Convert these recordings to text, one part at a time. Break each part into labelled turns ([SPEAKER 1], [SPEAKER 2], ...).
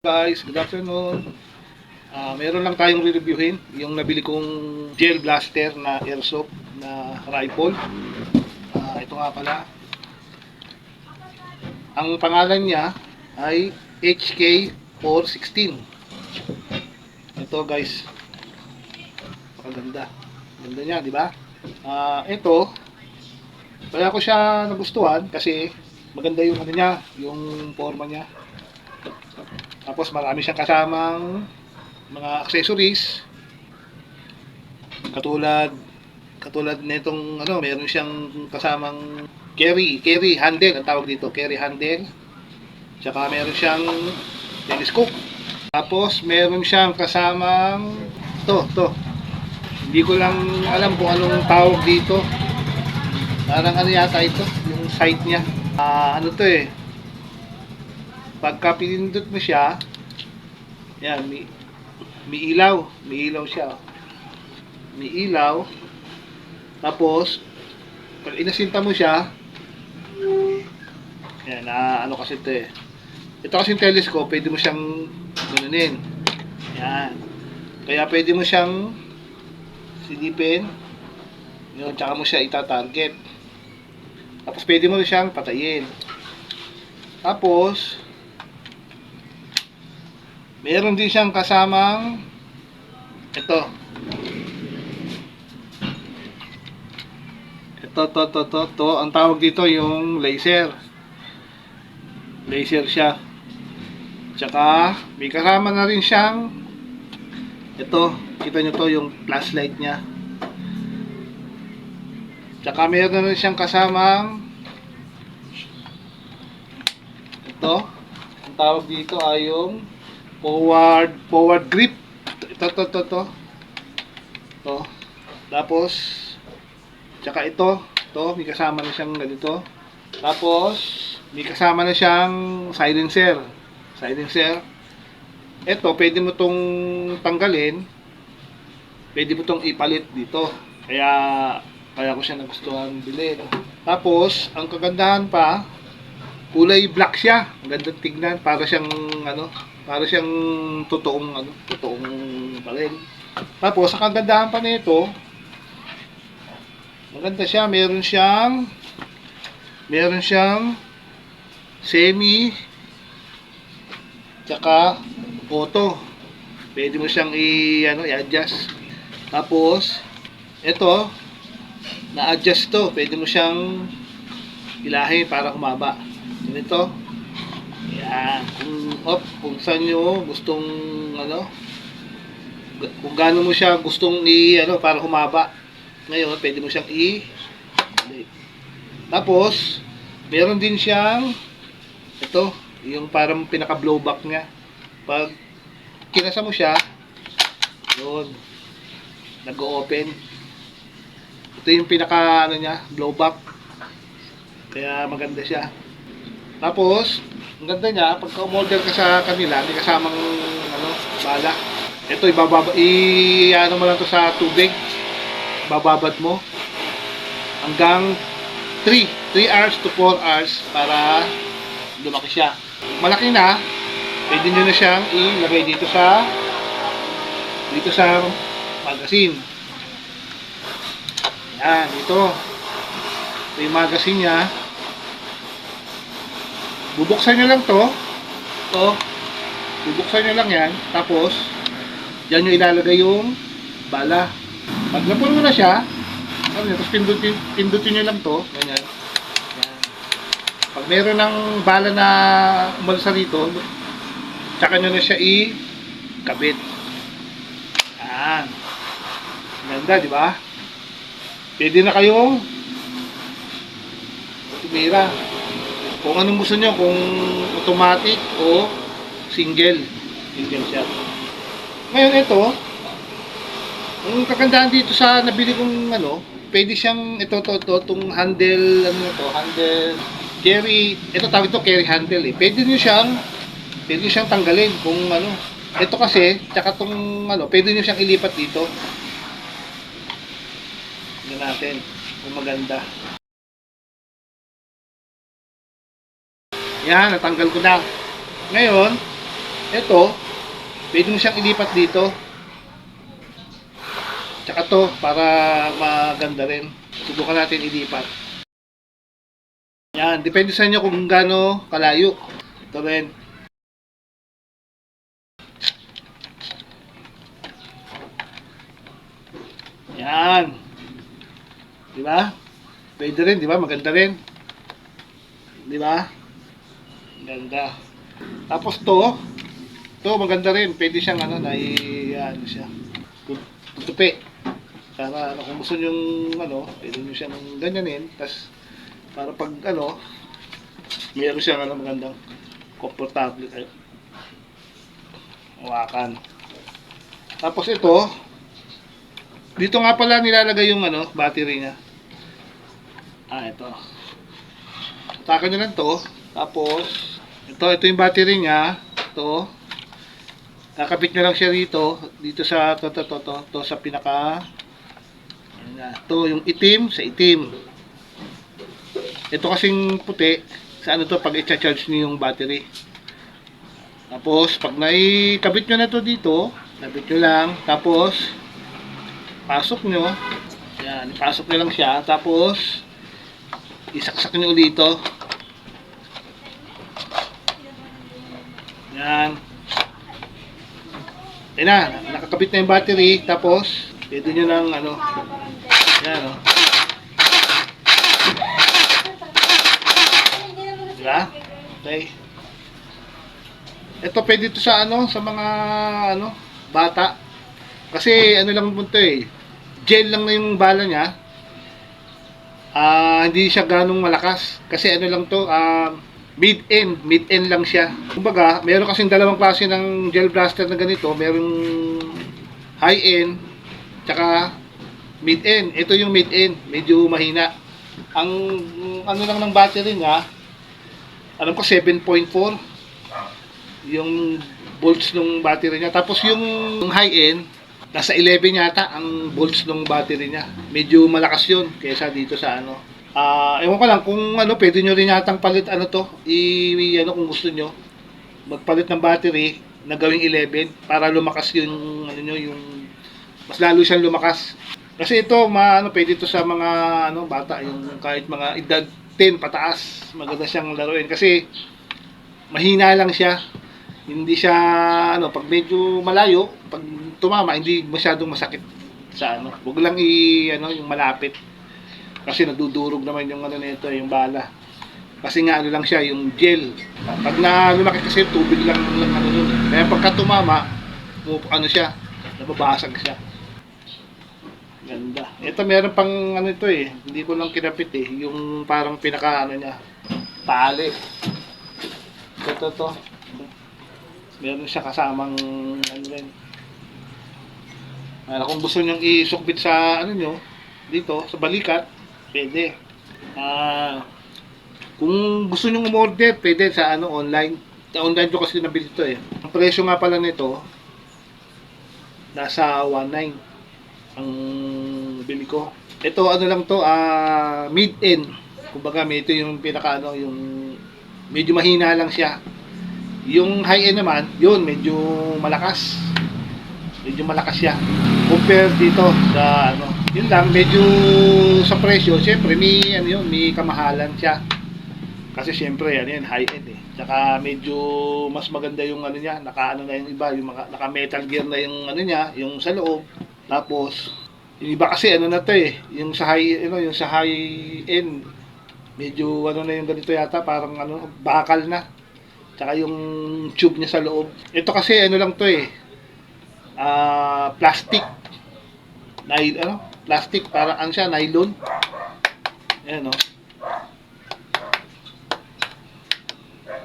[SPEAKER 1] Guys, good afternoon. Meron lang tayong re-reviewin yung nabili kong gel blaster na airsoft na rifle. Ito nga pala. Ang pangalan niya ay HK416. Ito guys. Maganda. Ganda niya, di ba? Ito, kaya ko siya nagustuhan kasi maganda yung ano niya, yung forma niya. Tapos marami siyang kasamang mga accessories katulad nitong meron siyang kasamang carry handle, ang tawag dito, carry handle. Tsaka meron siyang telescope. Tapos meron siyang kasamang to. Hindi ko lang alam kung anong tawag dito. Parang ano yata ito, yung sight niya. Ano to eh. Pagka pinindot mo siya, yan, may ilaw siya. May ilaw. Tapos, pag inasinta mo siya, yan, ano kasi ito eh. Ito kasi yung telescope, pwede mo siyang ganunin. Yan. Kaya pwede mo siyang silipin. Yun, tsaka mo siya ita-target. Tapos pwede mo siyang patayin. Tapos, meron din siyang kasamang ito. Ito. Ang tawag dito yung laser. Laser siya. Tsaka, may kasama na rin siyang ito. Kita nyo to, yung flashlight niya. Tsaka, meron na rin siyang kasamang ito. Ang tawag dito ay yung forward grip. Ito. Tapos tsaka ito, may kasama na siyang ganito. Tapos may kasama na siyang silencer. Ito, pwede mo tong tanggalin. Pwede mo tong ipalit dito. Kaya ko siya nagustuhan bilhin. Tapos, ang kagandahan pa, kulay black siya. Ang gandang tignan, para siyang totoong baril. Tapos ang kagandahan pa nito, maganda siya, meron siyang semi tsaka auto. Pwede mo siyang i-adjust. Tapos ito, na-adjust to. Pwede mo siyang ilahin para humaba. Ganito. Yan, kung saan nyo gustong kung gaano mo siya gustong para humaba. Ngayon, pwede mo siyang tapos, meron din siyang ito, yung parang pinaka blowback niya. Pag kinasa mo siya, yun, nag-o-open. Ito yung pinaka niya, blowback. Kaya maganda siya. Tapos, ang ganda niya, pagka umorder ka sa kanila, may kasamang bala. Ito, ano mo lang to sa tubig. Bababad mo hanggang 3 hours to 4 hours para lumaki siya. Malaki na, pwede nyo na siyang ilagay dito sa magazine. Yan, ito yung magazine niya. Bubuksan nyo lang to. Bubuksan nyo lang yan. Tapos, dyan nyo ilalagay yung bala. Pag napun mo na siya, tapos pindutin nyo lang to. Ganyan. Yan. Pag meron ng bala na umalsa rito, tsaka nyo na siya i-kabit. Yan. Ganda, di ba? Pwede na kayong tumira. Kung anong gusto nyo, kung automatic o single siya. Ngayon ito, ang kagandahan dito sa nabili kong pwede siyang itong handle, handle carry, ito tawag ito carry handle eh. Pwede nyo siyang tanggalin kung ito kasi, tsaka tong pwede nyo siyang ilipat dito. Tignan natin kung maganda. Yan, natanggal ko na. Ngayon, Ito, pwede mo siyang ilipat dito. Tsaka to, para maganda rin. Subukan natin ilipat. Yan, depende sa inyo kung gaano kalayo. Ito rin. Yan. Di ba? Pwede rin, di ba? Maganda rin. Di ba? Ganda. Tapos to maganda rin. Pwede siyang ano siya. Tutupi. Para kung gusto nyo pwede nyo siyang ganyanin. Tapos, para pag meron siyang magandang komportable kayo. Hawakan. Tapos ito, dito nga pala nilalagay yung battery niya. Ito. Takan nyo lang to. Tapos, ito yung battery niya. Ito. Kakabit nyo lang siya dito sa to sa pinaka. Ito yung itim sa itim. Ito kasing puti sa to pag i-charge niyo yung battery. Tapos pag naikabit nyo na to dito, kabit nyo lang, tapos pasok nyo. Yan, ipasok nyo lang siya, tapos isaksak nyo ulit ito. Yan. Yan na, nakakabit na yung battery, tapos pwede nyo ng yan diba? Okay. Ito pwede ito sa sa mga bata. Kasi lang po ito gel lang na yung bala niya. Hindi siya ganong malakas. Kasi lang to, mid-end lang siya. Kumbaga, meron kasing dalawang klase ng gel blaster na ganito. Merong high-end, tsaka mid-end. Ito yung mid-end, medyo mahina. Ang lang ng battery niya, alam ko 7.4 yung volts ng battery niya. Tapos yung high-end, nasa 11 yata ang volts ng battery niya. Medyo malakas yun kaysa dito sa ewan ko lang kung pwede nyo rin yatang palit kung gusto nyo magpalit ng battery na gawing 11 para lumakas yung yung mas lalo siyang lumakas. Kasi ito pwede ito sa mga bata, yung kahit mga edad 10 pataas, maganda siyang laruin kasi mahina lang siya. Hindi siya pag medyo malayo, pag tumama hindi masyadong masakit sa Huwag lang yung malapit. Kasi nadudurog naman yung nito, yung bala. Kasi nga lang siya, yung gel. Pag lumaki kasi tubig lang yun. Kaya pagka tumama, siya, nababasag siya. Ganda. Ito meron pang ito hindi ko lang kinapit yung parang pinaka niya, tali. Ito. Meron siya kasamang rin. Kung gusto nyo isukbit sa nyo, dito, sa balikat, pwede. Kung gusto nyo umorder, pwede sa online. Sa online ko kasi nabili ito Ang presyo nga pala nito, nasa 1.9 ang bili ko. Ito lang to, mid-end. Kumbaga, ito yung pinaka yung medyo mahina lang siya. Yung high-end naman, yun, medyo malakas. Medyo malakas siya. Compare dito sa yun lang, medyo sa presyo, siyempre may may kamahalan siya. Kasi siyempre yan high-end Tsaka medyo mas maganda yung niya, naka na yung iba, yung naka Metal Gear na yung niya, yung sa loob. Tapos yung iba kasi na to yung sa yung sa high end medyo na yung ganito yata, parang bakal na. Tsaka yung tube niya sa loob. Ito kasi lang to plastic. Plastic, parang siya, nylon. Ayan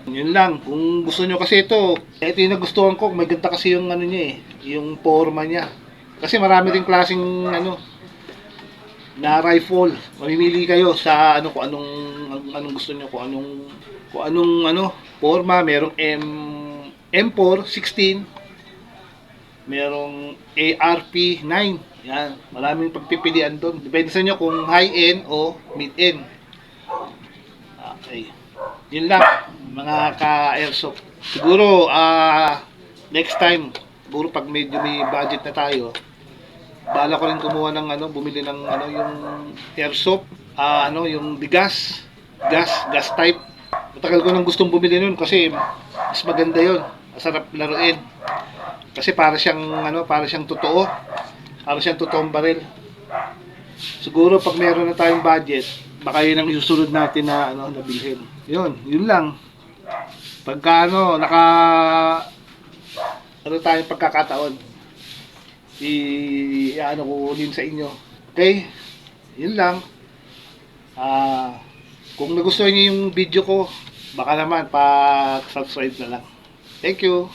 [SPEAKER 1] Yun lang. Kung gusto nyo kasi ito yung nagustuhan ko. May ganda kasi yung niya yung forma niya. Kasi marami ring klaseng na rifle. Mamimili kayo sa kung anong gusto niyo, kung anong forma. Merong M4 16, merong ARP 9. Yan, maraming pagpipilian doon. Depende sa inyo kung high-end o mid-end. Okay. Yun lang, mga ka-airsoft. Siguro, next time, siguro pag medyo may budget na tayo, bala ko rin kumuha ng bumili ng yung airsoft, yung bigas, gas type. Matagal ko nang gustong bumili nun kasi mas maganda yon, masarap laruin. Kasi para siyang totoo, para siyang totoong baril. Siguro pag meron na tayong budget, baka yun ang isusunod natin na nabilhin. Yun lang. Pagka tayong pagkakataon, ko din sa inyo. Okay? Yun lang. Kung nagustuhan niyo yung video ko, baka naman pa-subscribe na lang. Thank you.